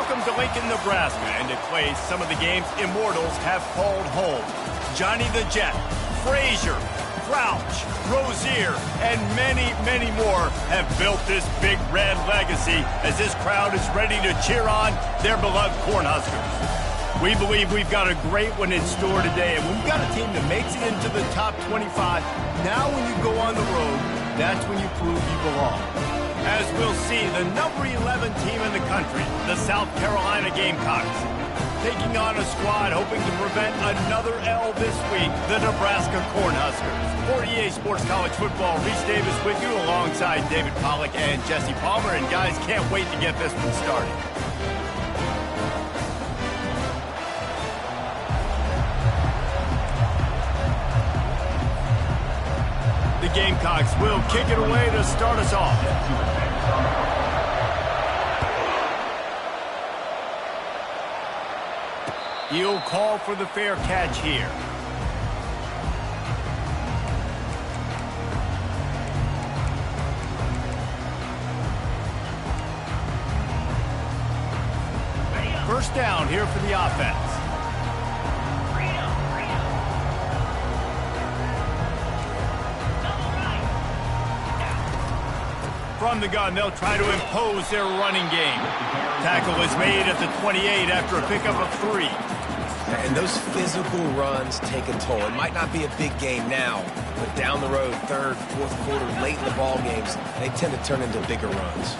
Welcome to Lincoln, Nebraska, and to play some of the games immortals have called home. Johnny the Jet, Frazier, Crouch, Rozier, and many, many more have built this big red legacy as this crowd is ready to cheer on their beloved Cornhuskers. We believe we've got a great one in store today, and we've got a team that makes it into the top 25. Now when you go on the road, that's when you prove you belong. As we'll see, the number 11 team in the country, the South Carolina Gamecocks, taking on a squad hoping to prevent another L this week, the Nebraska Cornhuskers. For EA Sports College Football, Reese Davis with you alongside David Pollack and Jesse Palmer. And guys, can't wait to get this one started. The Gamecocks will kick it away to start us off. He'll call for the fair catch here. First down here for the offense. From the gun, they'll try to impose their running game. Tackle is made at the 28 after a pickup of 3. And those physical runs take a toll. It might not be a big game now, but down the road, third, fourth quarter, late in the ball games, they tend to turn into bigger runs.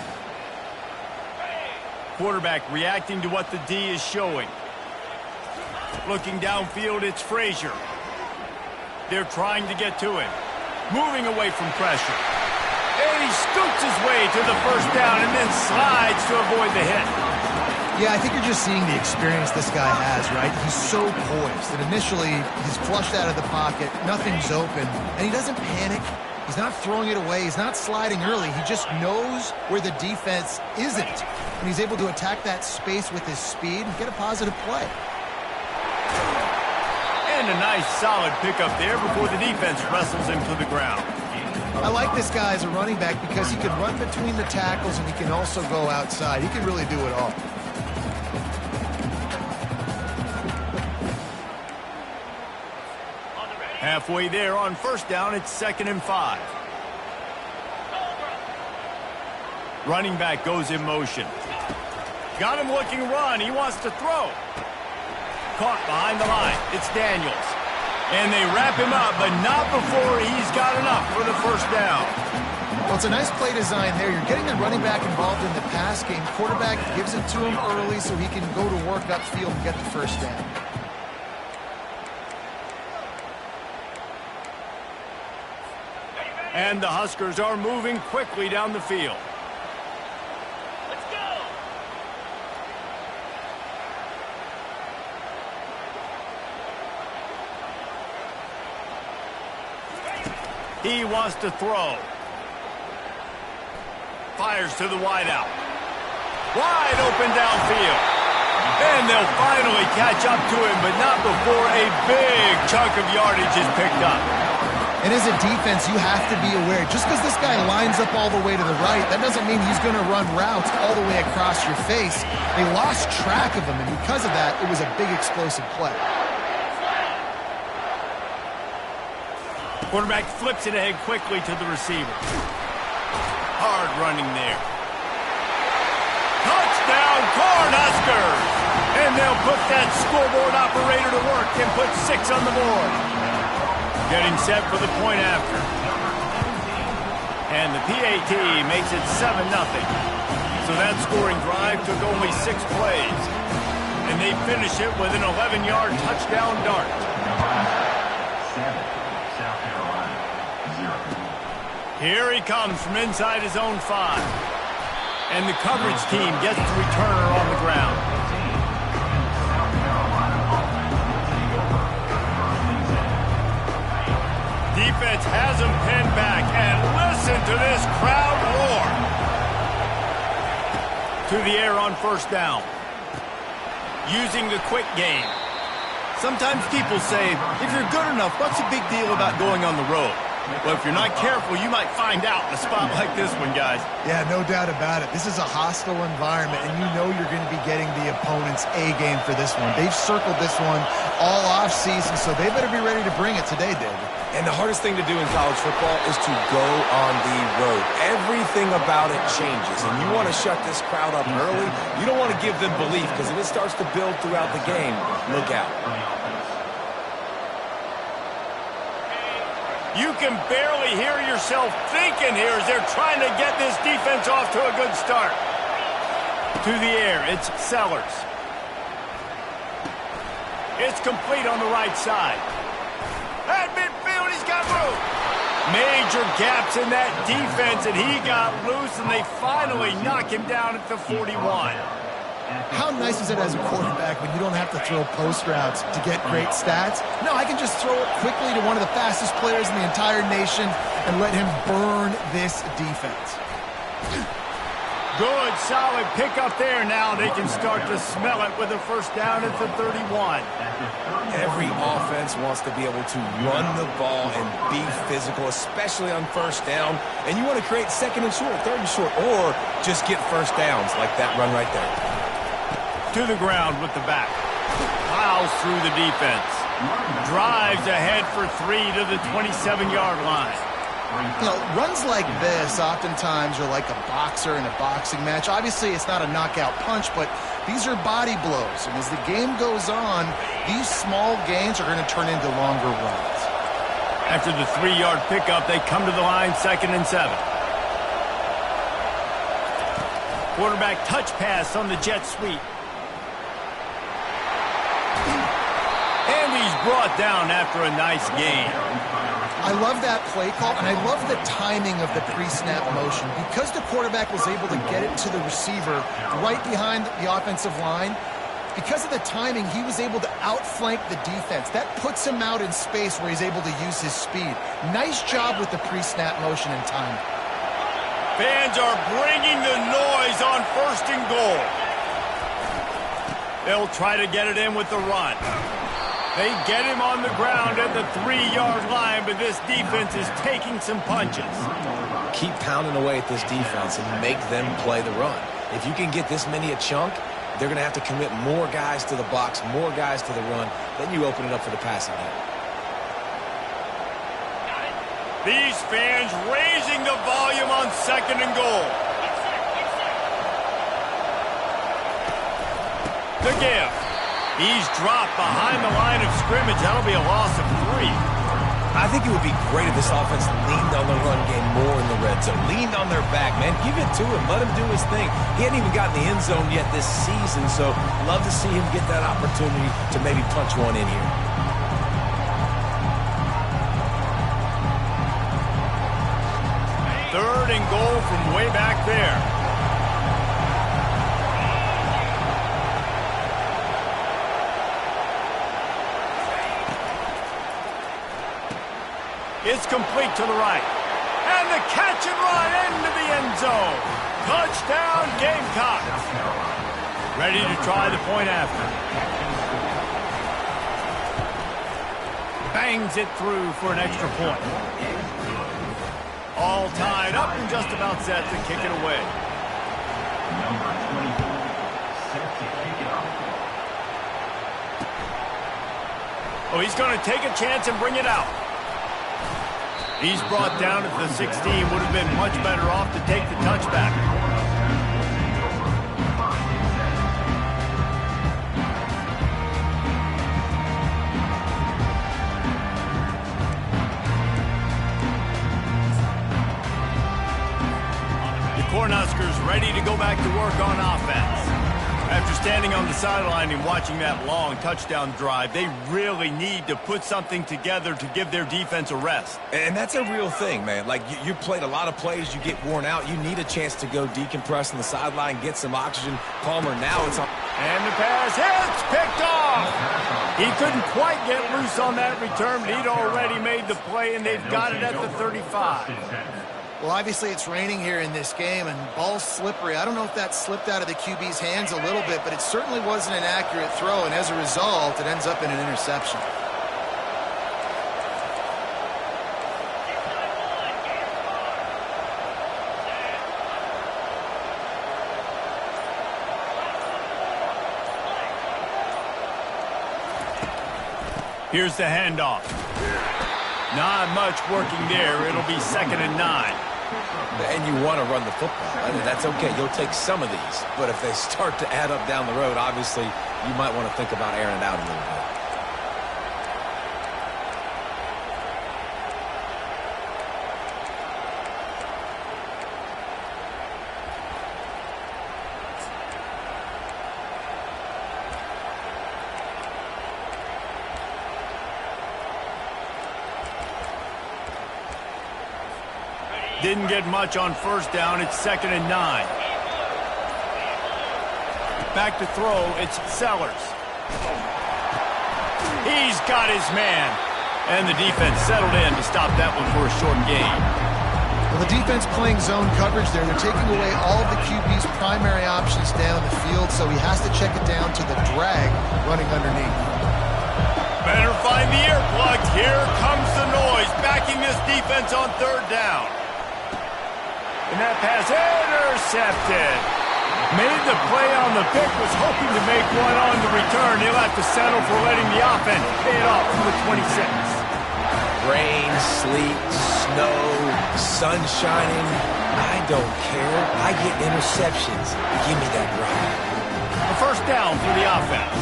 Quarterback reacting to what the D is showing. Looking downfield, it's Frazier. They're trying to get to him. Moving away from pressure. And he scoots his way to the first down and then slides to avoid the hit. Yeah, I think you're just seeing the experience this guy has, right? He's so poised that initially he's flushed out of the pocket, nothing's open, and he doesn't panic. He's not throwing it away. He's not sliding early. He just knows where the defense isn't. And he's able to attack that space with his speed and get a positive play. And a nice solid pickup there before the defense wrestles him to the ground. I like this guy as a running back because he can run between the tackles and he can also go outside. He can really do it all. Halfway there on first down, it's 2nd and 5. Running back goes in motion. Got him looking run. He wants to throw. Caught behind the line. It's Daniels. And they wrap him up, but not before he's got enough for the first down. Well, it's a nice play design there. You're getting the running back involved in the pass game. Quarterback gives it to him early so he can go to work upfield and get the first down. And the Huskers are moving quickly down the field. Let's go! He wants to throw. Fires to the wideout. Wide open downfield. And they'll finally catch up to him, but not before a big chunk of yardage is picked up. And as a defense, you have to be aware. Just because this guy lines up all the way to the right, that doesn't mean he's going to run routes all the way across your face. They lost track of him, and because of that, it was a big explosive play. Quarterback flips it ahead quickly to the receiver. Hard running there. Touchdown, Cornhuskers! And they'll put that scoreboard operator to work and put 6 on the board. Getting set for the point after. And the PAT makes it 7-0. So that scoring drive took only 6 plays. And they finish it with an 11-yard touchdown dart. South Carolina, 0. Here he comes from inside his own 5. And the coverage team gets the returner on the ground. Defense has him pinned back, and listen to this crowd roar. To the air on first down. Using the quick game. Sometimes people say, if you're good enough, what's the big deal about going on the road? Well, if you're not careful, you might find out in a spot like this one, guys. Yeah, no doubt about it. This is a hostile environment, and you know you're going to be getting the opponent's A game for this one. They've circled this one all off-season, so they better be ready to bring it today, David. And the hardest thing to do in college football is to go on the road. Everything about it changes, and you want to shut this crowd up early. You don't want to give them belief, because if it starts to build throughout the game, look out. You can barely hear yourself thinking here as they're trying to get this defense off to a good start. To the air, it's Sellers. It's complete on the right side. At midfield, he's got room. Major gaps in that defense, and he got loose, and they finally knock him down at the 41. How nice is it as a quarterback when you don't have to throw post routes to get great stats? No, I can just throw it quickly to one of the fastest players in the entire nation and let him burn this defense. Good, solid pickup there. Now they can start to smell it with a first down at the 31. Every offense wants to be able to run the ball and be physical, especially on first down. And you want to create second and short, third and short, or just get first downs like that run right there. To the ground with the back. Plows through the defense. Drives ahead for 3 to the 27-yard line. You know, runs like this oftentimes are like a boxer in a boxing match. Obviously, it's not a knockout punch, but these are body blows. And as the game goes on, these small gains are going to turn into longer runs. After the 3-yard pickup, they come to the line, 2nd and 7. Quarterback touch pass on the jet sweep. And he's brought down after a nice gain. I love that play call, and I love the timing of the pre-snap motion. Because the quarterback was able to get it to the receiver right behind the offensive line, because of the timing, he was able to outflank the defense. That puts him out in space where he's able to use his speed. Nice job with the pre-snap motion and timing. Fans are bringing the noise on 1st and goal. They'll try to get it in with the run. They get him on the ground at the 3-yard line, but this defense is taking some punches. Keep pounding away at this defense and make them play the run. If you can get this many a chunk, they're going to have to commit more guys to the box, more guys to the run. Then you open it up for the passing game. These fans raising the volume on 2nd and goal. The give. He's dropped behind the line of scrimmage. That'll be a loss of 3. I think it would be great if this offense leaned on the run game more in the red zone. Leaned on their back, man. Give it to him. Let him do his thing. He hadn't even gotten the end zone yet this season, so love to see him get that opportunity to maybe punch one in here. Third and goal from way back there. It's complete to the right. And the catch and run into the end zone. Touchdown, Gamecocks. Ready to try the point after. Bangs it through for an extra point. All tied up and just about set to kick it away. Number 24, set to kick it off. Oh, he's going to take a chance and bring it out. He's brought down at the 16. Would have been much better off to take the touchback. The Cornhuskers ready to go back to work on offense. After standing on the sideline and watching that long touchdown drive, they really need to put something together to give their defense a rest. And that's a real thing, man. Like, you played a lot of plays, you get worn out, you need a chance to go decompress on the sideline, get some oxygen. Palmer, now it's on. And the pass hits, picked off. He couldn't quite get loose on that return, but he'd already made the play, and they've got it at the 35. Well, obviously it's raining here in this game, and ball's slippery. I don't know if that slipped out of the QB's hands a little bit, but it certainly wasn't an accurate throw, and as a result, it ends up in an interception. Here's the handoff. Not much working there. It'll be 2nd and 9. And you want to run the football. I mean, that's okay. You'll take some of these. But if they start to add up down the road, obviously, you might want to think about airing it out a little bit. Didn't get much on 1st down. It's 2nd and 9. Back to throw. It's Sellers. He's got his man. And the defense settled in to stop that one for a short gain. Well, the defense playing zone coverage there. They're taking away all of the QB's primary options down the field, so he has to check it down to the drag running underneath. Better find the earplugs. Here comes the noise, backing this defense on 3rd down. And that pass intercepted. Made the play on the pick, was hoping to make one on the return. He'll have to settle for letting the offense pay it off from the 26. Rain, sleet, snow, sun shining. I don't care. I get interceptions. Give me that rock. A 1st down for the offense.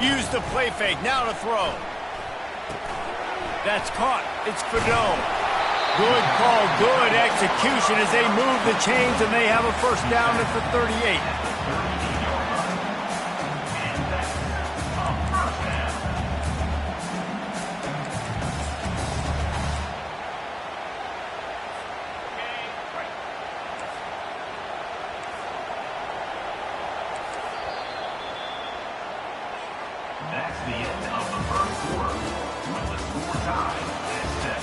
Use the play fake. Now to throw. That's caught. It's Fedot. Good call, good execution as they move the chains, and they have a 1st down at the 38. That's the end of the 1st quarter. With the score tied at 7.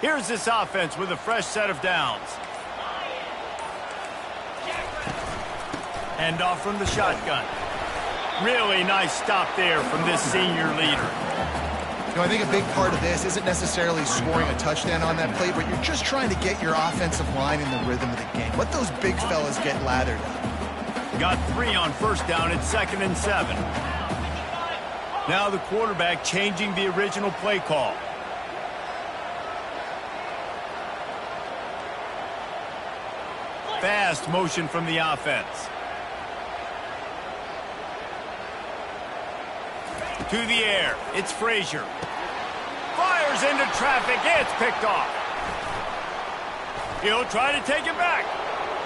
Here's this offense with a fresh set of downs. Hand off from the shotgun. Really nice stop there from this senior leader. You know, I think a big part of this isn't necessarily scoring a touchdown on that play, but you're just trying to get your offensive line in the rhythm of the game. Let those big fellas get lathered up. Got 3 on 1st down. It's 2nd and 7. Now the quarterback changing the original play call. Fast motion from the offense. To the air. It's Frazier. Fires into traffic. It's picked off. He'll try to take it back.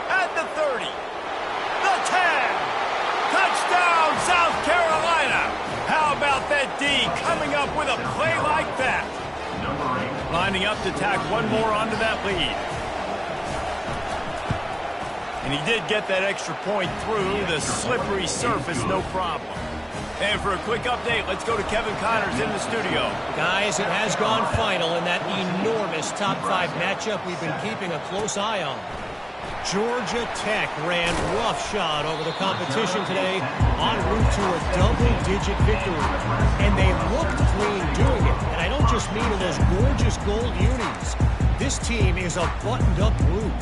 At the 30. The 10. Touchdown, South Carolina. How about that D coming up with a play like that? Number 8. Lining up to tack one more onto that lead. And he did get that extra point through the slippery surface, no problem. And for a quick update, let's go to Kevin Connors in the studio. Guys, it has gone final in that enormous top 5 matchup we've been keeping a close eye on. Georgia Tech ran roughshod over the competition today en route to a double-digit victory. And they looked clean doing it. And I don't just mean in those gorgeous gold unis. This team is a buttoned-up group.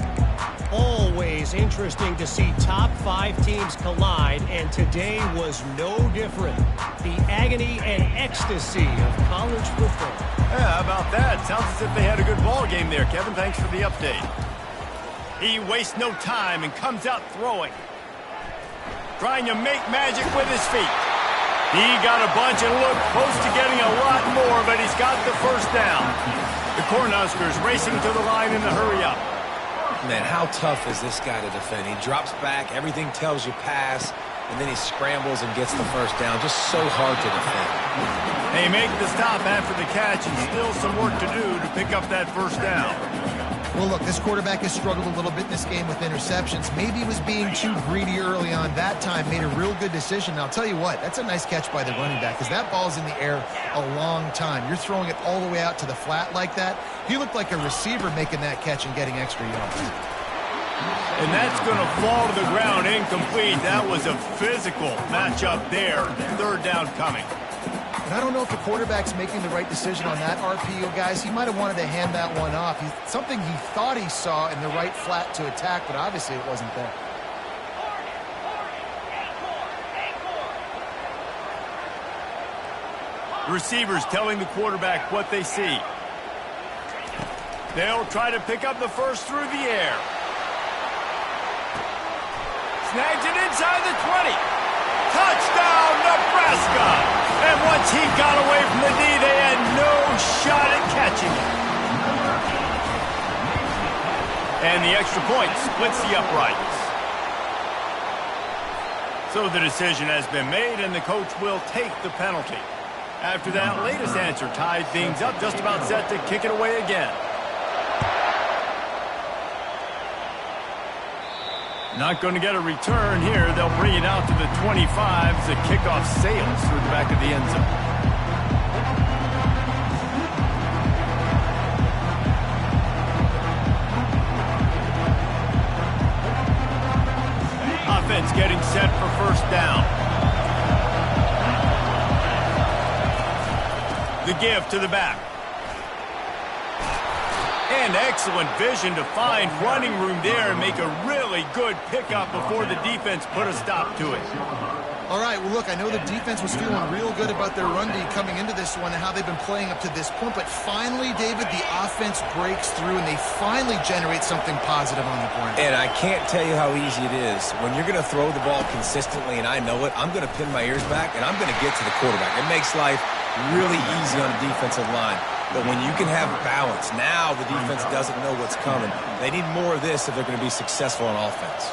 Always interesting to see top 5 teams collide, and today was no different. The agony and ecstasy of college football. Yeah, how about that? Sounds as if they had a good ball game there, Kevin. Thanks for the update. He wastes no time and comes out throwing. Trying to make magic with his feet. He got a bunch and looked close to getting a lot more, but he's got the 1st down. The Cornhuskers racing to the line in the hurry-up. Man, how tough is this guy to defend? He drops back, everything tells you pass, and then he scrambles and gets the 1st down. Just so hard to defend. They make the stop after the catch, and still some work to do to pick up that 1st down. Well, look, this quarterback has struggled a little bit in this game with interceptions. Maybe he was being too greedy early on. That time made a real good decision. Now, I'll tell you what, that's a nice catch by the running back because that ball's in the air a long time. You're throwing it all the way out to the flat like that. He looked like a receiver making that catch and getting extra yards. And that's going to fall to the ground incomplete. That was a physical matchup there. Third down coming. And I don't know if the quarterback's making the right decision on that RPO, guys. He might have wanted to hand that one off. Something he thought he saw in the right flat to attack, but obviously it wasn't there. The receivers telling the quarterback what they see. They'll try to pick up the first through the air. Snags it inside the 20. Touchdown, Nebraska! And once he got away from the D, they had no shot at catching him. And the extra point splits the uprights. So the decision has been made, and the coach will take the penalty. After that latest answer tied things up, just about set to kick it away again. Not going to get a return here. They'll bring it out to the 25 as the kickoff sails through the back of the end zone. Offense getting set for first down. The give to the back. And excellent vision to find running room there and make a really good pickup before the defense put a stop to it. All right, well, look, I know the defense was feeling real good about their run D coming into this one and how they've been playing up to this point, but finally, David, the offense breaks through and they finally generate something positive on the ground. And I can't tell you how easy it is. When you're going to throw the ball consistently, and I know it, I'm going to pin my ears back and I'm going to get to the quarterback. It makes life really easy on the defensive line. But when you can have balance, now the defense doesn't know what's coming. They need more of this if they're going to be successful on offense.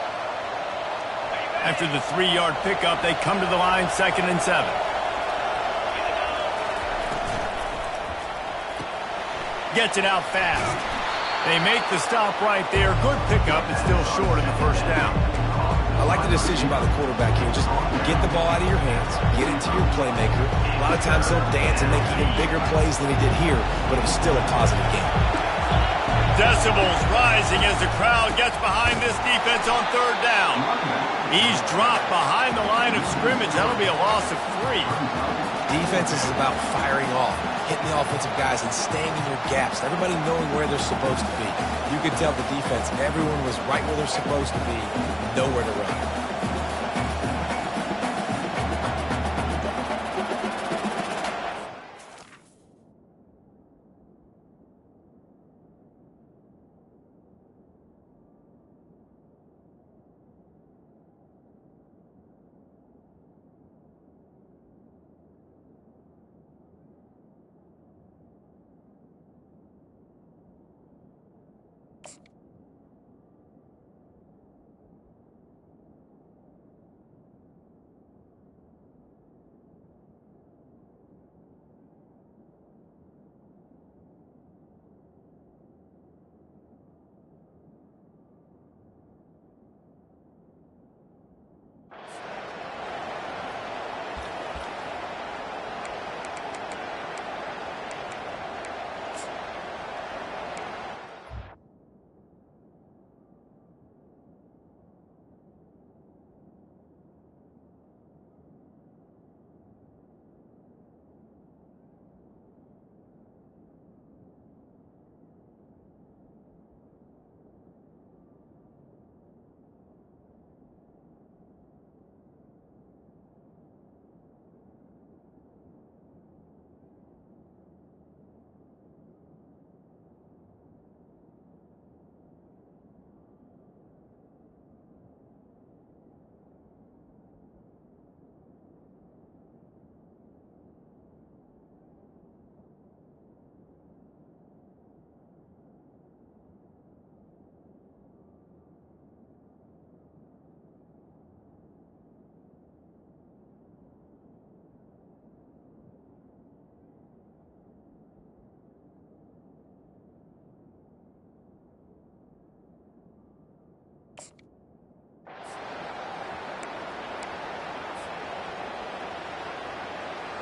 After the 3-yard pickup, they come to the line, 2nd and 7. Gets it out fast. They make the stop right there. Good pickup, but still short in the first down. I like the decision by the quarterback here. Just get the ball out of your hands, get it to your playmaker. A lot of times he'll dance and make even bigger plays than he did here, but it was still a positive game. Decibels rising as the crowd gets behind this defense on third down. He's dropped behind the line of scrimmage. That'll be a loss of 3. Defense is about firing off, hitting the offensive guys and staying in your gaps, everybody knowing where they're supposed to be. You could tell the defense, everyone was right where they're supposed to be, nowhere to run.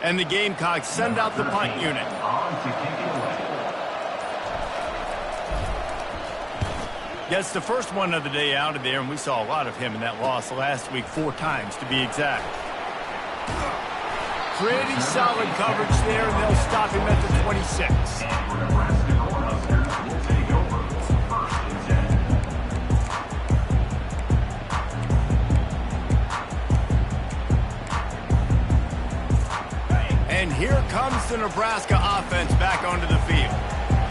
And the Gamecocks send out the punt unit. On to kick it away. Gets the first one of the day out of there, and we saw a lot of him in that loss last week, 4 times to be exact. Pretty solid coverage there, and they'll stop him at the 26. And for Nebraska Cornhuskers will take over 1st and 10. And here comes the Nebraska offense back onto the field.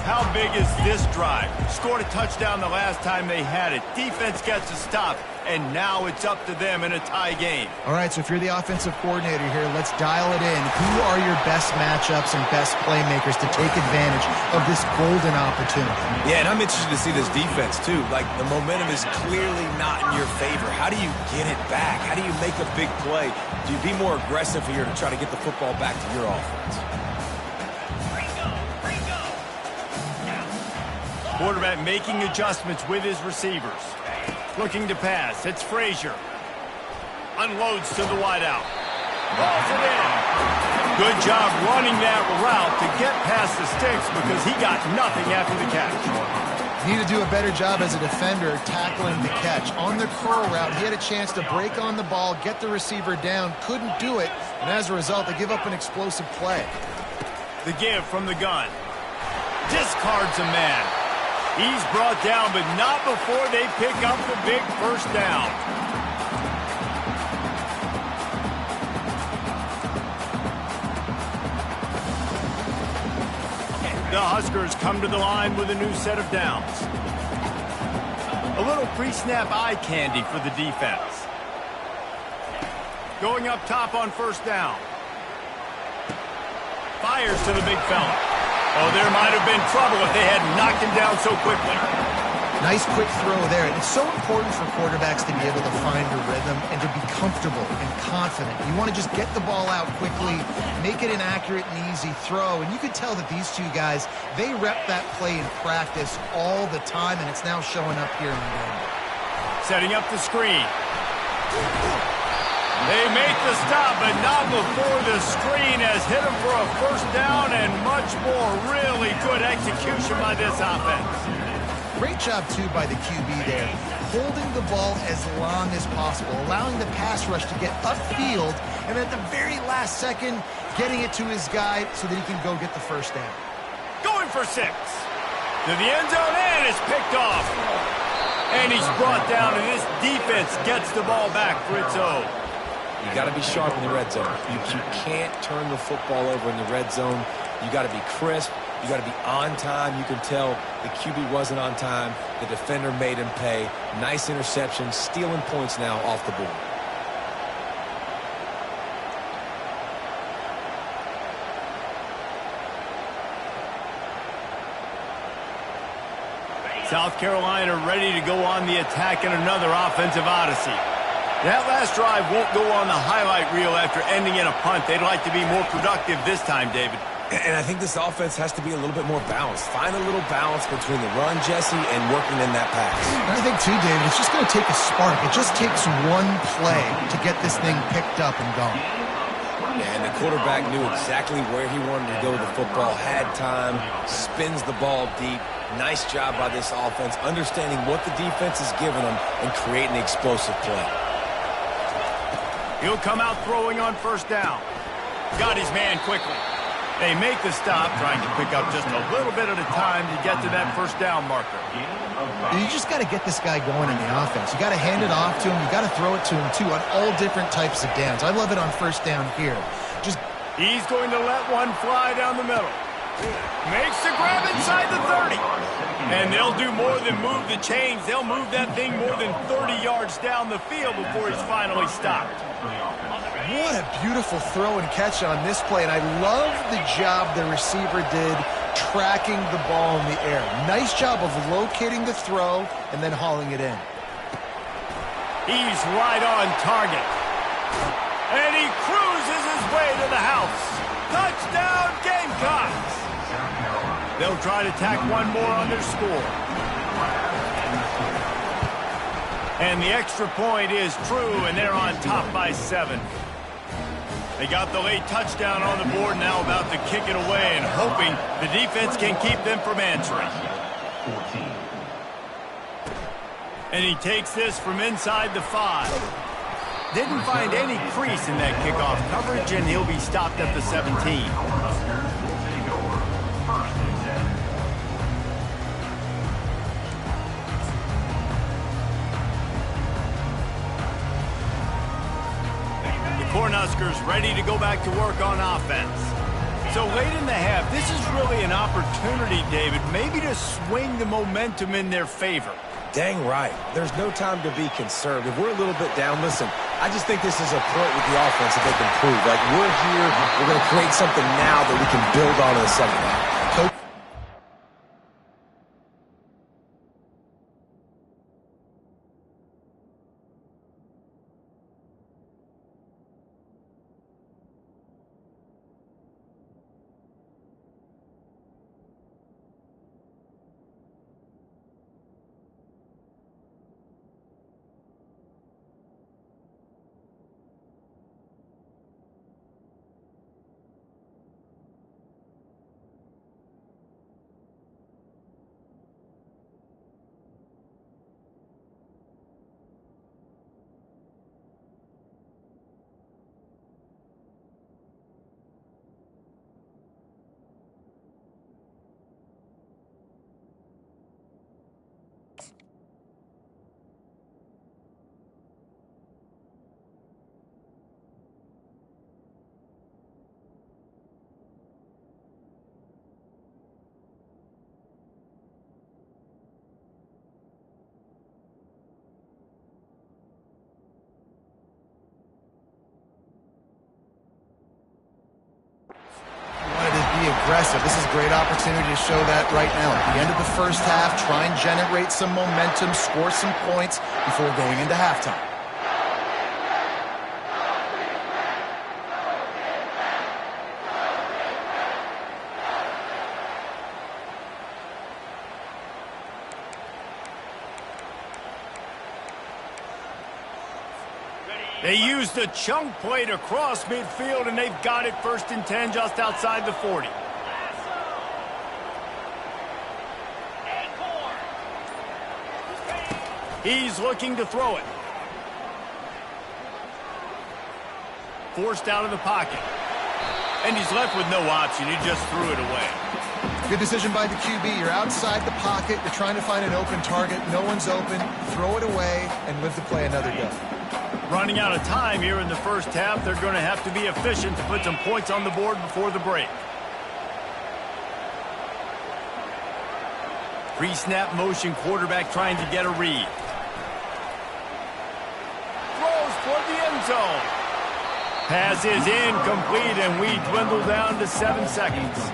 How big is this drive? Scored a touchdown the last time they had it. Defense gets a stop, and now it's up to them in a tie game. All right, so if you're the offensive coordinator here, let's dial it in. Who are your best matchups and best playmakers to take advantage of this golden opportunity? Yeah, and I'm interested to see this defense, too. Like, the momentum is clearly not in your favor. How do you get it back? How do you make a big play? Do you be more aggressive here to try to get the football back to your offense? Quarterback making adjustments with his receivers. Looking to pass. It's Frazier. Unloads to the wideout. Balls it in. Good job running that route to get past the sticks because he got nothing after the catch. Need to do a better job as a defender tackling the catch. On the curl route, he had a chance to break on the ball, get the receiver down, couldn't do it, and as a result, they give up an explosive play. The give from the gun. Discards a man. He's brought down, but not before they pick up the big first down. The Huskers come to the line with a new set of downs. A little pre-snap eye candy for the defense. Going up top on first down. Fires to the big fella. Oh, there might have been trouble if they had knocked him down so quickly. Nice quick throw there. And it's so important for quarterbacks to be able to find a rhythm and to be comfortable and confident. You want to just get the ball out quickly, make it an accurate and easy throw. And you can tell that these two guys, they rep that play in practice all the time, and it's now showing up here in the game. Setting up the screen. They make the stop, but not before the screen has hit them for a first down and much more. Really good execution by this offense. Great job, too, by the QB there. Holding the ball as long as possible, allowing the pass rush to get upfield, and at the very last second, getting it to his guy so that he can go get the first down. Going for 6. To the end zone, and it's picked off. And he's brought down, and this defense gets the ball back for its own. You got to be sharp in the red zone. You can't turn the football over in the red zone. You got to be crisp. You got to be on time. You can tell the QB wasn't on time. The defender made him pay. Nice interception, stealing points now off the board. South Carolina ready to go on the attack in another offensive odyssey. That last drive won't go on the highlight reel after ending in a punt. They'd like to be more productive this time, David. And I think this offense has to be a little bit more balanced. Find a little balance between the run, Jesse, and working in that pass. And I think, too, David, it's just going to take a spark. It just takes one play to get this thing picked up and going. And the quarterback knew exactly where he wanted to go with the football, had time, spins the ball deep. Nice job by this offense, understanding what the defense is giving them and creating the explosive play. He'll come out throwing on first down. Got his man quickly. They make the stop, trying to pick up just a little bit at a time to get to that first down marker. You just got to get this guy going in the offense. You got to hand it off to him. You got to throw it to him, too, on all different types of downs. I love it on first down here. He's going to let one fly down the middle. Makes the grab inside the 30. And they'll do more than move the chains. They'll move that thing more than 30 yards down the field before he's finally stopped. What a beautiful throw and catch on this play. And I love the job the receiver did tracking the ball in the air. Nice job of locating the throw and then hauling it in. He's right on target. And he cruises his way to the house. Touchdown, Gamecocks! They'll try to tack one more on their score. And the extra point is true, and they're on top by 7. They got the late touchdown on the board, now about to kick it away and hoping the defense can keep them from answering. 14. And he takes this from inside the 5. Didn't find any crease in that kickoff coverage, and he'll be stopped at the 17. Huskers will take over 1st and 10. Cornhuskers ready to go back to work on offense. So late in the half, this is really an opportunity, David, maybe to swing the momentum in their favor. Dang right. There's no time to be concerned. If we're a little bit down, listen, I just think this is a point with the offense that they can prove. Like, we're here, we're going to create something now that we can build on in the second half. Coach. Aggressive. This is a great opportunity to show that right now. At the end of the first half, try and generate some momentum, score some points before going into halftime. They used a chunk play to cross midfield, and they've got it 1st and 10 just outside the 40. He's looking to throw it. Forced out of the pocket. And he's left with no option. He just threw it away. Good decision by the QB. You're outside the pocket. You're trying to find an open target. No one's open. Throw it away and live to play another day. Running out of time here in the first half. They're going to have to be efficient to put some points on the board before the break. Pre-snap motion, quarterback trying to get a read. Throws toward the end zone. Pass is incomplete, and we dwindle down to 7 seconds.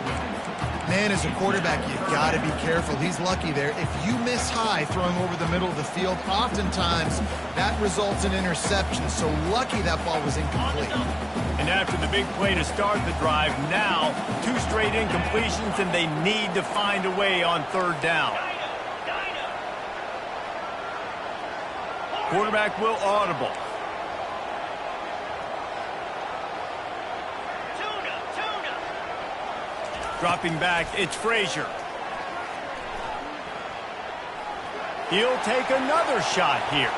Man, as a quarterback, you got to be careful. He's lucky there. If you miss high throwing over the middle of the field, oftentimes that results in interception. So lucky that ball was incomplete. And after the big play to start the drive, now 2 straight incompletions, and they need to find a way on 3rd down. Quarterback will audible. Dropping back, it's Frazier. He'll take another shot here.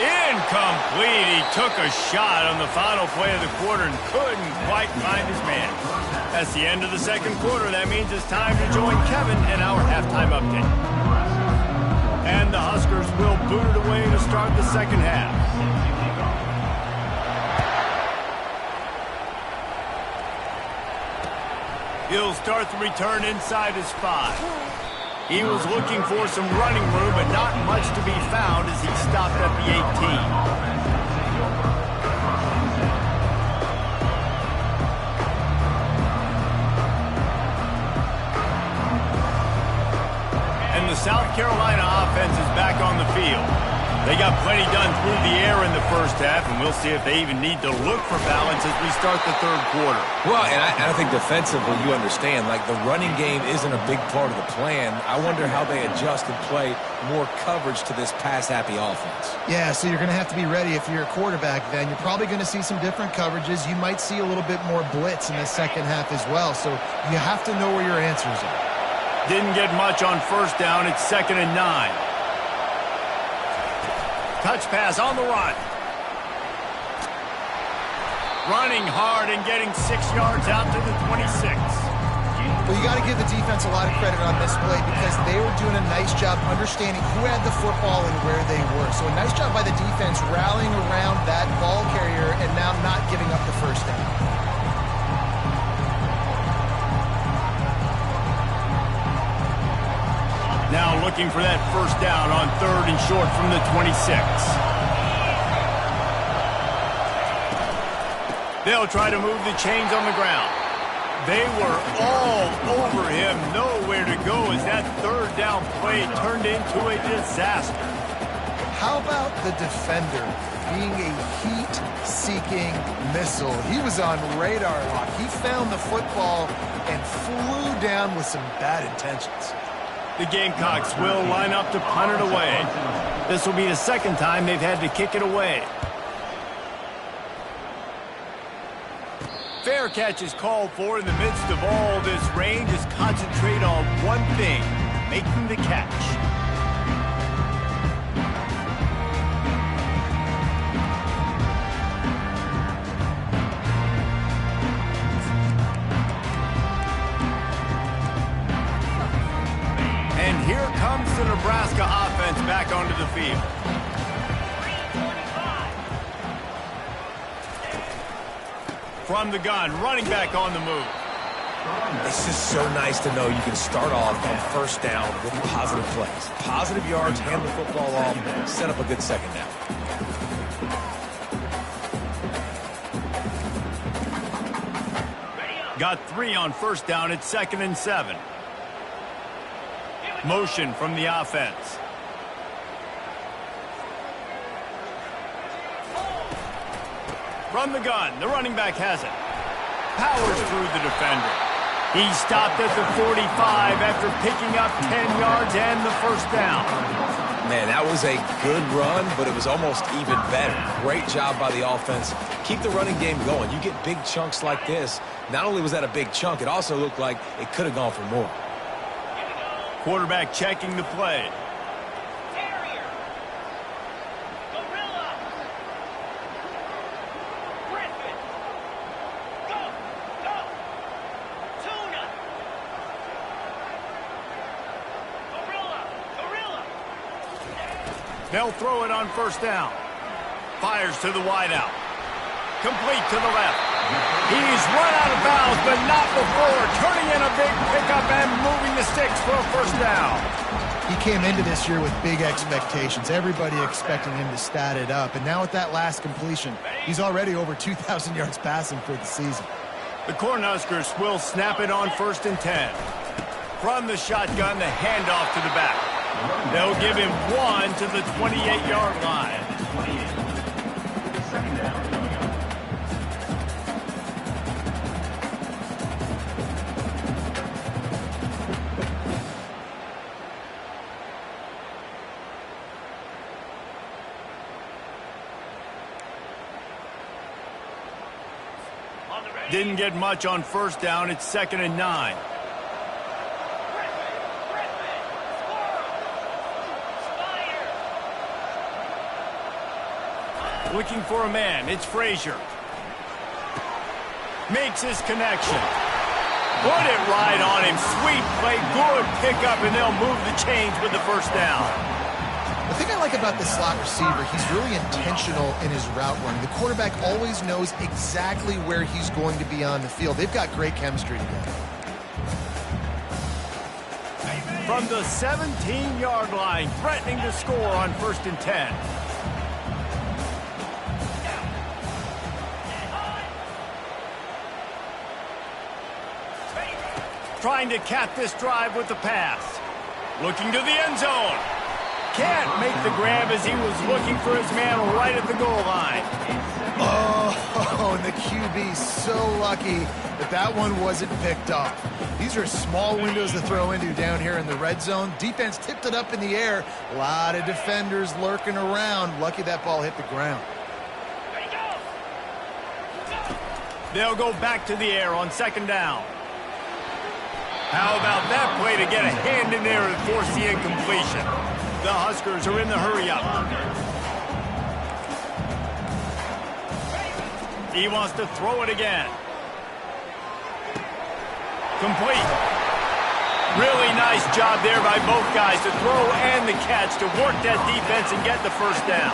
Incomplete. He took a shot on the final play of the quarter and couldn't quite find his man. That's the end of the 2nd quarter. That means it's time to join Kevin in our halftime update. And the Huskers will boot it away to start the 2nd half. He'll start the return inside his 5. He was looking for some running room, but not much to be found as he stopped at the 18. And the South Carolina offense is back on the field. They got plenty done through the air in the first half, and we'll see if they even need to look for balance as we start the third quarter. Well, and I think defensively, you understand, like the running game isn't a big part of the plan. I wonder how they adjust and play more coverage to this pass-happy offense. Yeah, so you're going to have to be ready if you're a quarterback then. You're probably going to see some different coverages. You might see a little bit more blitz in the second half as well, so you have to know where your answers are. Didn't get much on first down. It's 2nd and 9. Touch pass on the run. Running hard and getting 6 yards out to the 26. Well, you got to give the defense a lot of credit on this play because they were doing a nice job understanding who had the football and where they were. So a nice job by the defense rallying around that ball carrier and now not giving up the first down. Now looking for that first down on 3rd and short from the 26. They'll try to move the chains on the ground. They were all over him, nowhere to go as that 3rd down play turned into a disaster. How about the defender being a heat-seeking missile? He was on radar lock. He found the football and flew down with some bad intentions. The Gamecocks will line up to punt it away. This will be the 2nd time they've had to kick it away. Fair catch is called for in the midst of all this rain. Just concentrate on one thing, making the catch. And here comes the Nebraska offense back onto the field. From the gun, running back on the move. It's just so nice to know you can start off on first down with positive plays. Positive yards, hand the football off, set up a good second down. Got 3 on first down at 2nd and 7. Motion from the offense. From the gun, the running back has it. Powers through the defender. He stopped at the 45 after picking up 10 yards and the first down. Man, that was a good run, but it was almost even better. Great job by the offense. Keep the running game going. You get big chunks like this. Not only was that a big chunk, it also looked like it could have gone for more. Quarterback checking the play. They'll throw it on first down. Fires to the wideout. Complete to the left. He's run out of bounds, but not before turning in a big pickup and moving the sticks for a first down. He came into this year with big expectations. Everybody expecting him to stat it up. And now with that last completion, he's already over 2,000 yards passing for the season. The Cornhuskers will snap it on 1st and 10. From the shotgun, the handoff to the back. They'll give him 1 to the 28-yard line. Didn't get much on first down. It's 2nd and 9. Looking for a man. It's Frazier. Makes his connection. Put it right on him. Sweet play. Good pickup, and they'll move the chains with the first down. The thing I like about this slot receiver, he's really intentional in his route running. The quarterback always knows exactly where he's going to be on the field. They've got great chemistry together. From the 17-yard line, threatening to score on 1st and 10. Trying to cap this drive with the pass. Looking to the end zone. can't make the grab as he was looking for his man right at the goal line. Oh, and the QB so lucky that that one wasn't picked off. These are small windows to throw into down here in the red zone. Defense tipped it up in the air. A lot of defenders lurking around. Lucky that ball hit the ground. They'll go back to the air on second down. How about that play to get a hand in there and force the incompletion? The Huskers are in the hurry-up. He wants to throw it again. Complete. Really nice job there by both guys to throw and the catch to work that defense and get the first down.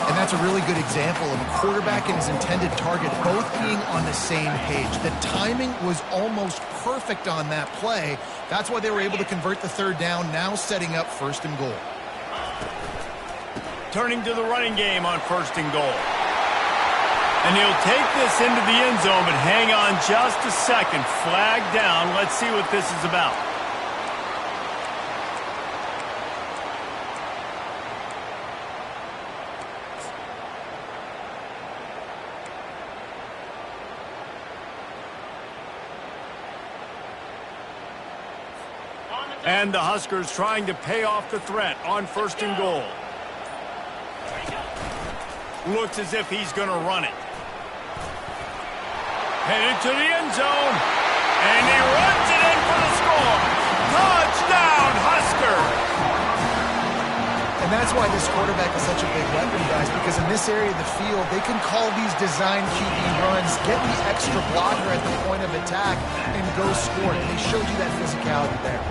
And that's a really good example of a quarterback and his intended target both being on the same page. The timing was almost perfect on that play. That's why they were able to convert the third down, now setting up first and goal. Turning to the running game on first and goal. And he'll take this into the end zone, but hang on just a second. Flag down. Let's see what this is about. And the Huskers trying to pay off the threat on first and goal. Looks as if he's going to run it. Headed to the end zone. And he runs it in for the score. Touchdown, Huskers! And that's why this quarterback is such a big weapon, guys, because in this area of the field, they can call these design QB runs, get the extra blocker at the point of attack, and go score it. And they showed you that physicality there.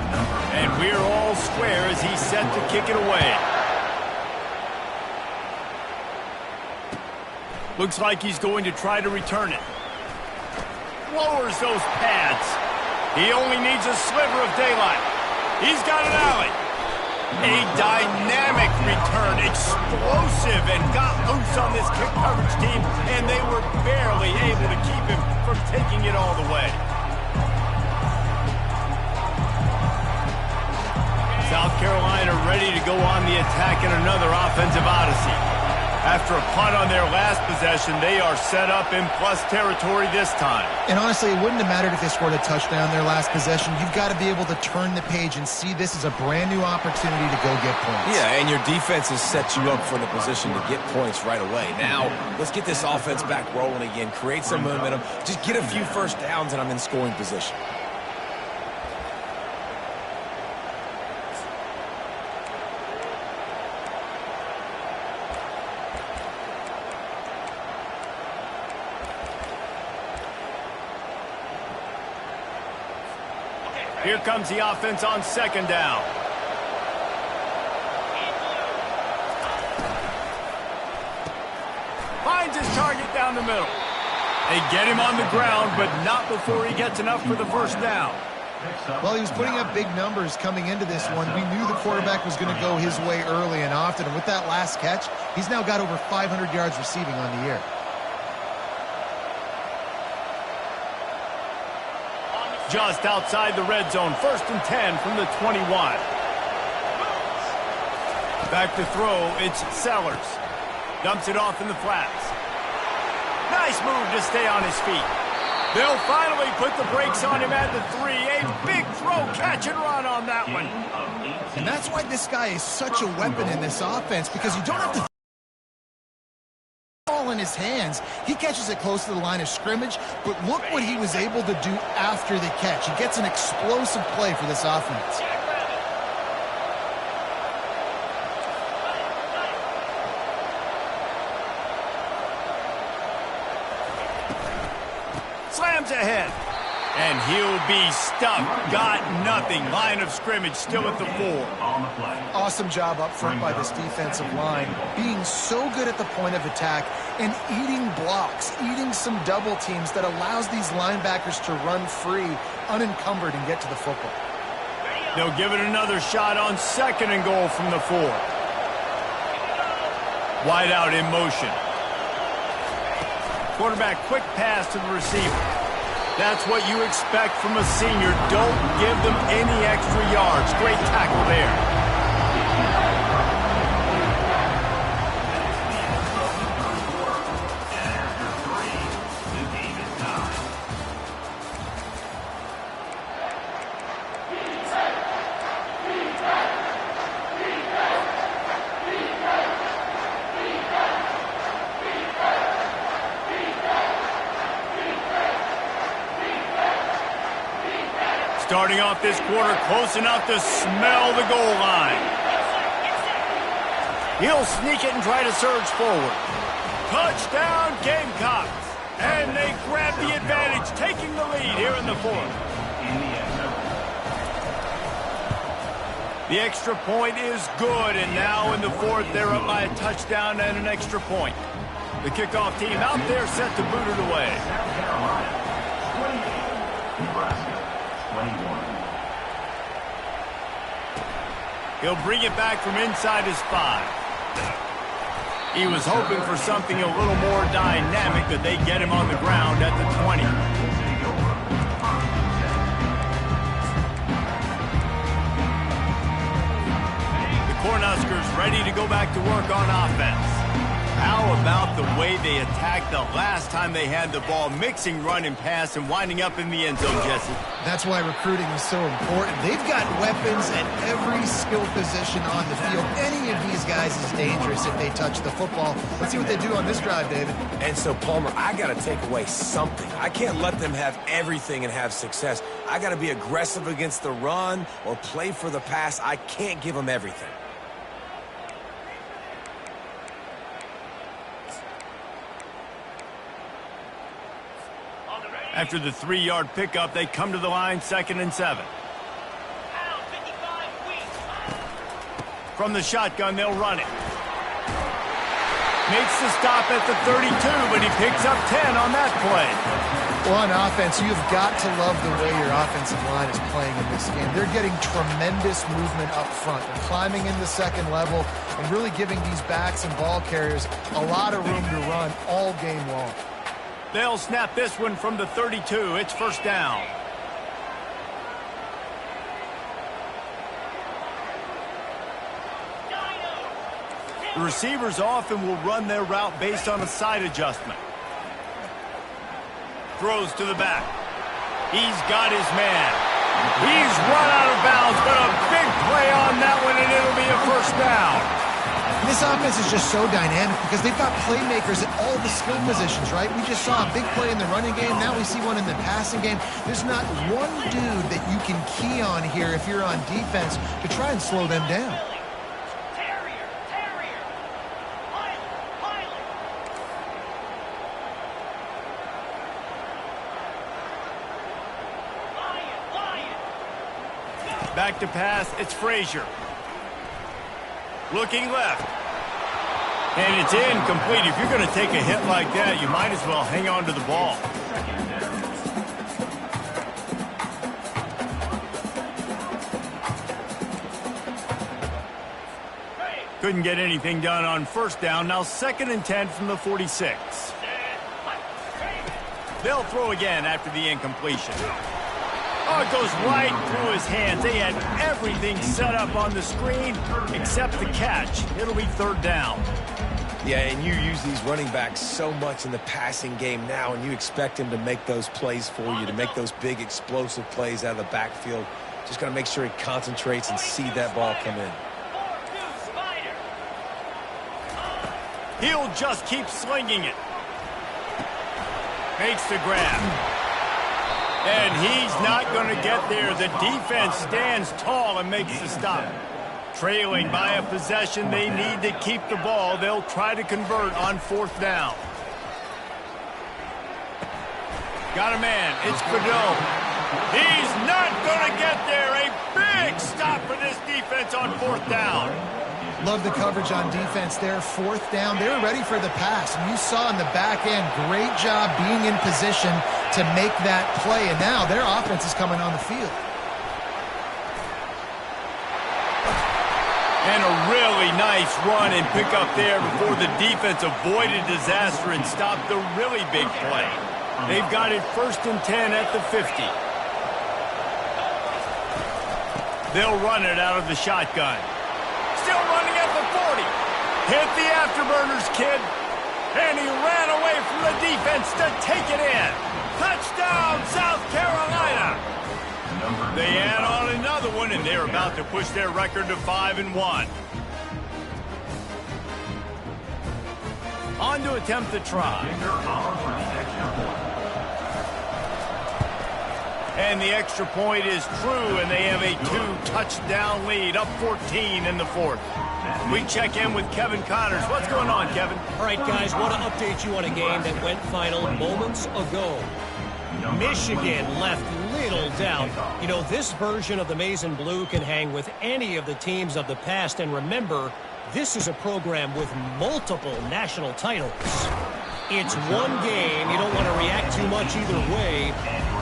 And we're all square as he's set to kick it away. Looks like he's going to try to return it. Lowers those pads. He only needs a sliver of daylight. He's got an alley. A dynamic return, explosive, and got loose on this kick coverage team, and they were barely able to keep him from taking it all the way. South Carolina ready to go on the attack in another offensive odyssey. After a punt on their last possession, they are set up in plus territory this time. And honestly, it wouldn't have mattered if they scored a touchdown their last possession. You've got to be able to turn the page and see this as a brand new opportunity to go get points. Yeah, and your defense has set you up for the position to get points right away. Now, let's get this offense back rolling again, create some momentum, just get a few first downs, and I'm in scoring position. Here comes the offense on second down. Finds his target down the middle. They get him on the ground, but not before he gets enough for the first down. Well, he was putting up big numbers coming into this one. We knew the quarterback was going to go his way early and often. And with that last catch, he's now got over 500 yards receiving on the year. Just outside the red zone, 1st and 10 from the 21. Back to throw, it's Sellers. Dumps it off in the flats. Nice move to stay on his feet. They'll finally put the brakes on him at the 3. A big throw, catch and run on that one. And that's why this guy is such a weapon in this offense, because you don't have to in his hands. He catches it close to the line of scrimmage, but look what he was able to do after the catch. He gets an explosive play for this offense. Slams ahead. And he'll be stuffed. Got nothing. Line of scrimmage still at the 4. Awesome job up front by this defensive line. Being so good at the point of attack and eating blocks, eating some double teams that allows these linebackers to run free, unencumbered, and get to the football. They'll give it another shot on second and goal from the 4. Wide out in motion. Quarterback quick pass to the receiver. That's what you expect from a senior. Don't give them any extra yards. Great tackle there. Starting off this quarter close enough to smell the goal line. He'll sneak it and try to surge forward. Touchdown, Gamecocks. And they grab the advantage, taking the lead here in the fourth. The extra point is good, and now in the fourth, they're up by a touchdown and an extra point. The kickoff team out there set to boot it away. South Carolina, 28. Nebraska, 21. He'll bring it back from inside his 5. He was hoping for something a little more dynamic, but they get him on the ground at the 20. The Cornhuskers ready to go back to work on offense. How about the way they attacked the last time they had the ball, mixing run and pass and winding up in the end zone, Jesse? That's why recruiting is so important. They've got weapons at every skill position on the field. Any of these guys is dangerous if they touch the football. Let's see what they do on this drive, David. And so, Palmer, I got to take away something. I can't let them have everything and have success. I got to be aggressive against the run or play for the pass. I can't give them everything. After the 3-yard pickup, they come to the line, 2nd and 7. From the shotgun, they'll run it. Makes the stop at the 32, but he picks up 10 on that play. Well, on offense, you've got to love the way your offensive line is playing in this game. They're getting tremendous movement up front. They're climbing in the second level and really giving these backs and ball carriers a lot of room to run all game long. They'll snap this one from the 32. It's first down. The receivers often will run their route based on a side adjustment. Throws to the back. He's got his man. He's run out of bounds, but a big play on that one, and it'll be a first down. This offense is just so dynamic because they've got playmakers at all the skill positions, right? We just saw a big play in the running game. Now we see one in the passing game. There's not one dude that you can key on here if you're on defense to try and slow them down. Back to pass, it's Frazier. Looking left. And it's incomplete. If you're going to take a hit like that, you might as well hang on to the ball. Couldn't get anything done on first down. Now 2nd and 10 from the 46. They'll throw again after the incompletion. Oh, it goes right through his hands. They had everything set up on the screen except the catch. It'll be 3rd down. Yeah, and you use these running backs so much in the passing game now, and you expect him to make those plays for you, to make those big explosive plays out of the backfield. Just got to make sure he concentrates and see that ball come in. He'll just keep slinging it. Makes the grab. And he's not going to get there. The defense stands tall and makes the stop. Trailing by a possession, they need to keep the ball. They'll try to convert on 4th down. Got a man. It's Godot. He's not going to get there. A big stop for this defense on 4th down. Love the coverage on defense there. 4th down. They were ready for the pass. And you saw in the back end, great job being in position to make that play. And now their offense is coming on the field. And a really nice run and pick up there before the defense avoided disaster and stopped the really big play. They've got it 1st and 10 at the 50. They'll run it out of the shotgun. Still running at the 40. Hit the afterburners, kid. And he ran away from the defense to take it in. Touchdown, South Carolina. They add on another one, and they're about to push their record to 5-1. On to attempt the try. And the extra point is true, and they have a 2-touchdown lead, up 14 in the fourth. We check in with Kevin Connors. What's going on, Kevin? All right, guys, want to update you on a game that went final moments ago. Michigan left little doubt. You know, this version of the Maize and Blue can hang with any of the teams of the past. And remember, this is a program with multiple national titles. It's one game. You don't want to react too much either way.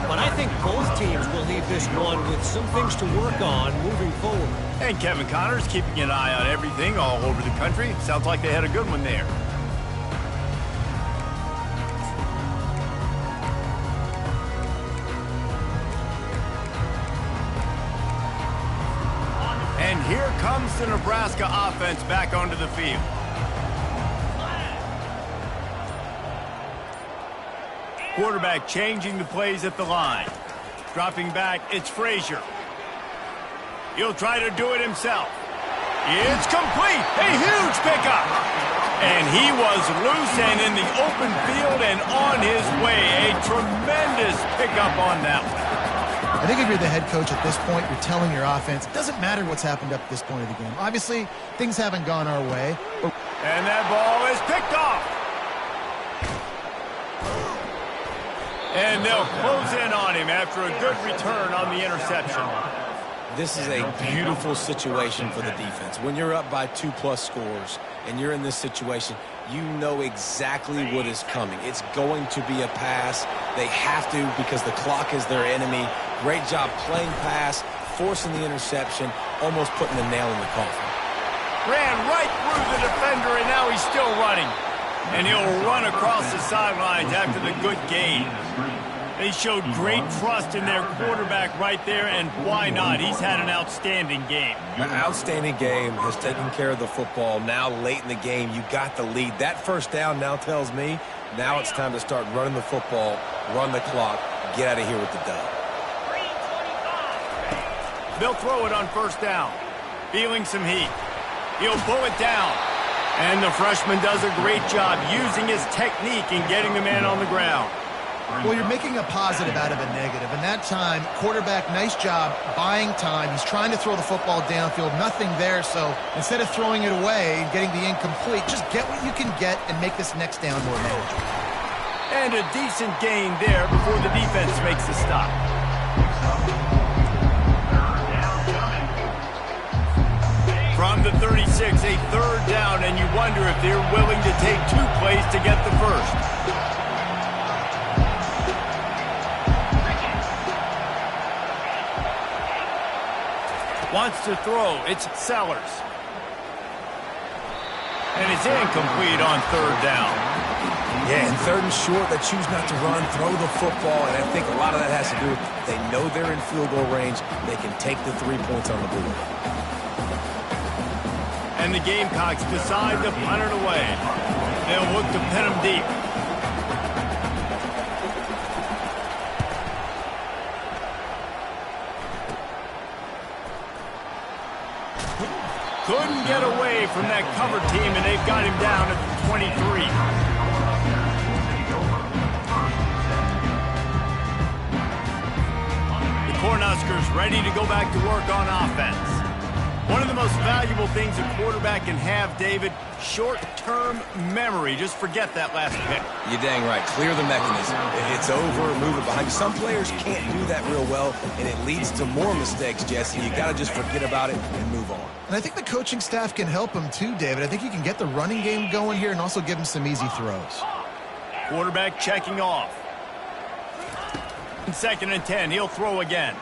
But I think both teams will leave this one with some things to work on moving forward. And Kevin Connors keeping an eye on everything all over the country. Sounds like they had a good one there. And here comes the Nebraska offense back onto the field. Quarterback changing the plays at the line. Dropping back, it's Frazier. He'll try to do it himself. It's complete. A huge pickup. And he was loose and in the open field and on his way. A tremendous pickup on that one. I think if you're the head coach at this point, you're telling your offense, it doesn't matter what's happened up to this point of the game. Obviously, things haven't gone our way. And that ball is picked off. And they'll close in on him after a good return on the interception. This is a beautiful situation for the defense. When you're up by 2+ scores and you're in this situation, you know exactly what is coming. It's going to be a pass. They have to because the clock is their enemy. Great job playing pass, forcing the interception, almost putting the nail in the coffin. Ran right through the defender, and now he's still running. And he'll run across the sidelines after the good gain. They showed great trust in their quarterback right there, and why not? He's had an outstanding game. An outstanding game, has taken care of the football. Now late in the game, you got the lead. That first down now tells me now it's time to start running the football, run the clock, get out of here with the dub. They'll throw it on first down. Feeling some heat. He'll pull it down. And the freshman does a great job using his technique and getting the man on the ground. Well, you're making a positive out of a negative. And that time, quarterback, nice job buying time. He's trying to throw the football downfield. Nothing there. So instead of throwing it away and getting the incomplete, just get what you can get and make this next down more manageable. And a decent gain there before the defense makes the stop. From the 36, a third down, and you wonder if they're willing to take 2 plays to get the first. Wants to throw. It's Sellers. And it's incomplete on third down. Yeah, and third and short, they choose not to run, throw the football, and I think a lot of that has to do with they know they're in field goal range. They can take the 3 points on the board. And the Gamecocks decide to punt it away. They'll look to pin them deep. Couldn't get away from that cover team, and they've got him down at the 23. The Cornhuskers ready to go back to work on offense. One of the most valuable things a quarterback can have, David, short-term memory. Just forget that last pick. You're dang right. Clear the mechanism. It's over, move it behind you. Some players can't do that real well, and it leads to more mistakes, Jesse. You got to just forget about it and move on. And I think the coaching staff can help him too, David. I think you can get the running game going here and also give him some easy throws. Quarterback checking off. In 2nd and 10, he'll throw again.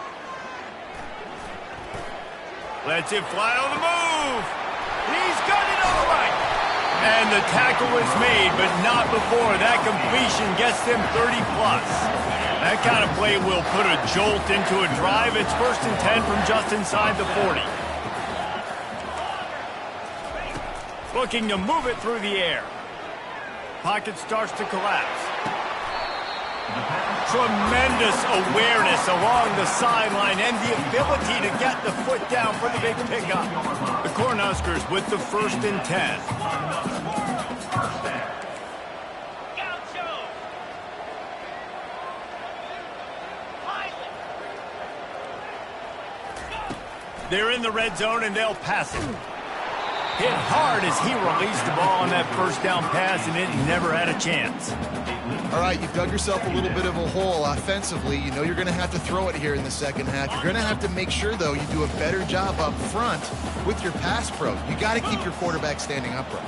Lets it fly on the move. He's got it all right. And the tackle is made, but not before. That completion gets them 30-plus. That kind of play will put a jolt into a drive. It's 1st and 10 from just inside the 40. Looking to move it through the air. Pocket starts to collapse. Tremendous awareness along the sideline and the ability to get the foot down for the big pickup. The Cornhuskers with the 1st and 10. They're in the red zone, and they'll pass it. Hit hard as he released the ball on that first down pass, and it never had a chance. All right, you've dug yourself a little bit of a hole offensively. You know you're going to have to throw it here in the second half. You're going to have to make sure, though, you do a better job up front with your pass pro. You got to keep your quarterback standing upright.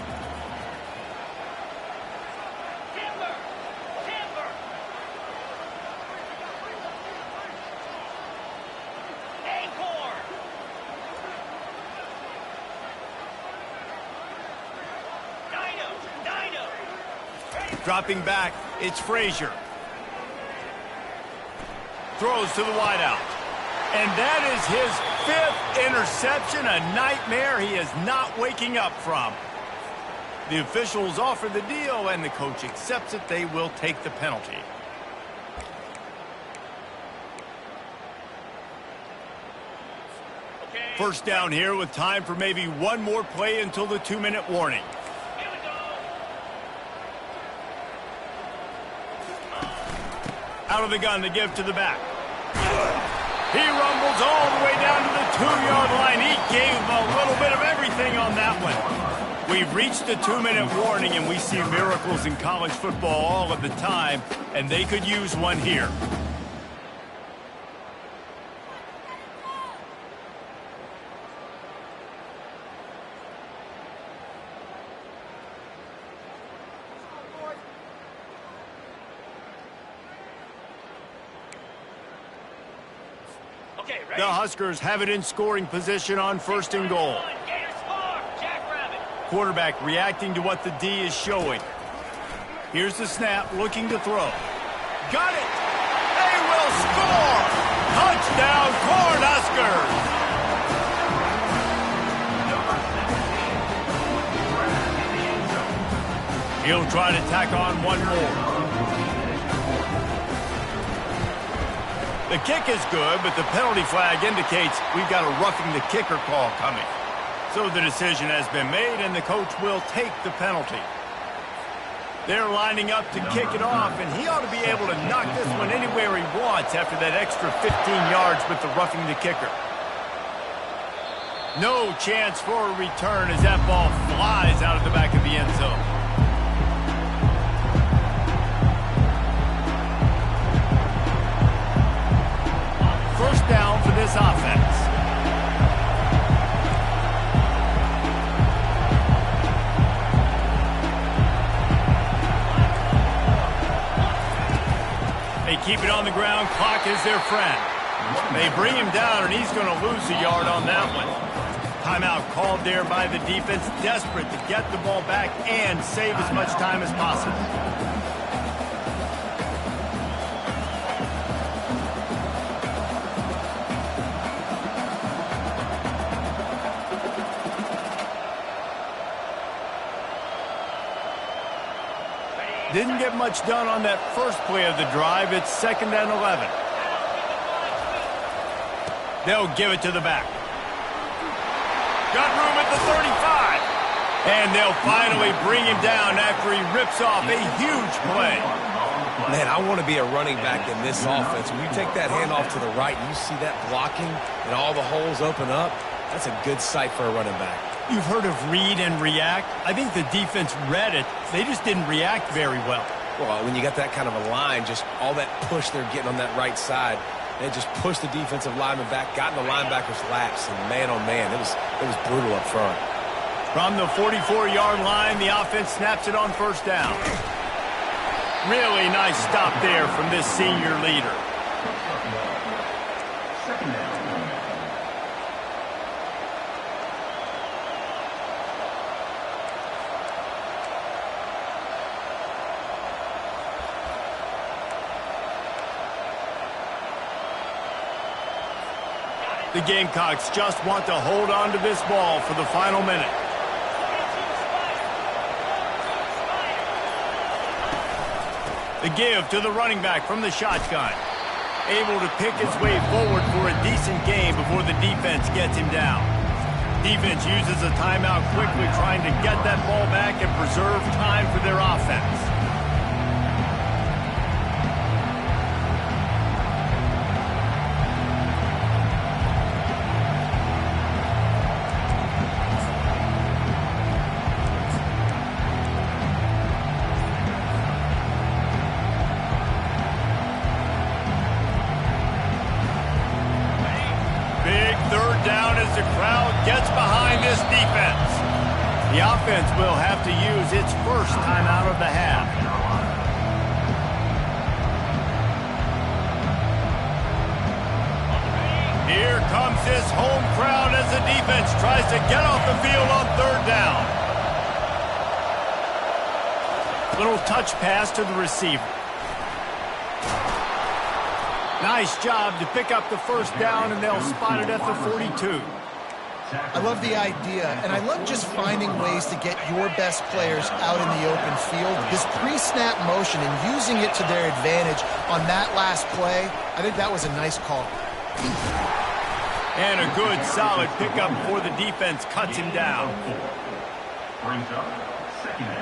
Dropping back, it's Frazier. Throws to the wideout. And that is his 5th interception, a nightmare he is not waking up from. The officials offer the deal, and the coach accepts it. They will take the penalty. First down here with time for maybe one more play until the 2-minute warning. Out of the gun, the give to the back. He rumbles all the way down to the 2-yard line. He gave him a little bit of everything on that one. We've reached the 2-minute warning, and we see miracles in college football all of the time, and they could use one here. The Huskers have it in scoring position on 1st and goal. Quarterback reacting to what the D is showing. Here's the snap, looking to throw. Got it! They will score! Touchdown, Cornhuskers! He'll try to tack on one more. The kick is good, but the penalty flag indicates we've got a roughing the kicker call coming. So the decision has been made, and the coach will take the penalty. They're lining up to kick it off, and he ought to be able to knock this one anywhere he wants after that extra 15 yards with the roughing the kicker. No chance for a return as that ball flies out of the back of the end zone. First down for this offense. They keep it on the ground. Clock is their friend. They bring him down, and he's going to lose a yard on that one. Timeout called there by the defense, desperate to get the ball back and save as much time as possible. Didn't get much done on that first play of the drive. It's 2nd and 11. They'll give it to the back. Got room at the 35. And they'll finally bring him down after he rips off a huge play. Man, I want to be a running back in this offense. When you take that handoff to the right and you see that blocking and all the holes open up, that's a good sight for a running back. You've heard of read and react. I think the defense read it. They just didn't react very well. Well, when you got that kind of a line, just all that push they're getting on that right side, they just pushed the defensive lineman back, got in the linebacker's laps, and man, oh man, it was brutal up front. From the 44-yard line, the offense snaps it on first down. Really nice stop there from this senior leader. Second down. The Gamecocks just want to hold on to this ball for the final minute. The give to the running back from the shotgun. Able to pick his way forward for a decent gain before the defense gets him down. Defense uses a timeout quickly, trying to get that ball back and preserve time for their offense. gets behind this defense. The offense will have to use its first timeout of the half. Here comes this home crowd as the defense tries to get off the field on third down. Little touch pass to the receiver. Nice job to pick up the first down, and they'll spot it at the 42. I love the idea, and I love just finding ways to get your best players out in the open field. This pre-snap motion and using it to their advantage on that last play, I think that was a nice call. And a good, solid pickup before the defense cuts him down. Brings up second down.